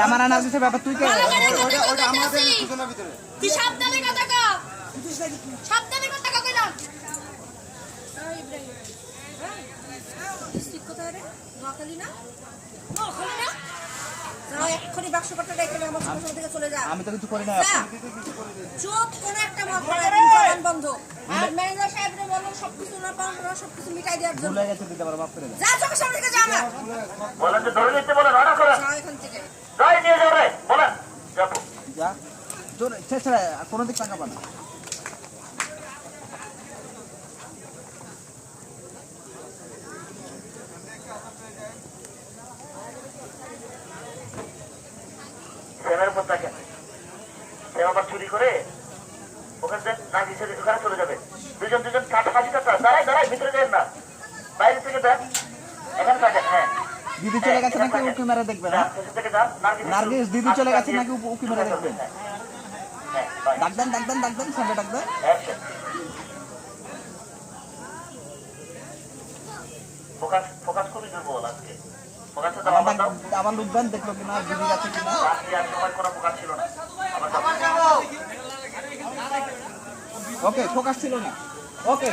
আমার নার্গিসের ব্যাপার তুই কে? ওটা আমাদের দুজনের ভিতরে। তুই সাবধানে কথা কও। সাবধানে কথা কইলাম। এই ইব্রাহিম। ডিস্ট্রিক্ট কোথায় রে? নোয়াখালী না? নোয়াখালী না? যাও এক্ষুনি বাক্স করতে রেখে আমার সমস্যা থেকে চলে যা। আমি তো কিছু করি না। চুপ কোন একটা মত বলে জবান বন্ধ। আর ম্যানেজার সাহেবরে বলো সবকিছু না পাওয়া সবকিছু মিটাই দেওয়ার জন্য। ভুলে গেছে দিতে পারো মাফ করে দাও। যা চোখের সামনে থেকে যা না। বলেন যে ধরে নিতে বলেন অর্ডার করেন। যাও এখান থেকে। যাই নিয়ে যাও রে বলেন। যাবো। যা তোর ছেড়ে কোনো দিক টাকা পানা। সেনের উপর থাকেন। সে আবার চুরি করে ওখানে নার্গিসের দোকানে চলে যাবে। দুজন কাছাকাছি দাঁড়াই ভিতরে যাবেন না। বাইরে থেকে দেন এখানে থাকেন। হ্যাঁ দিদি চলে গেছে নাকি উকি মেরে দেখবেন? নার্গিস দিদি চলে গেছে নাকি উকি মেরে দেখবেন? ডাক দেন সামনে ডাক দেন। ফোকাস করে দেবো আজকে। আবার লুকবেন দেখলো কিনা দিদি গেছে কিনা। সময় কোনো ফোকাস ছিল না। ওকে ফোকাস ছিল না। ওকে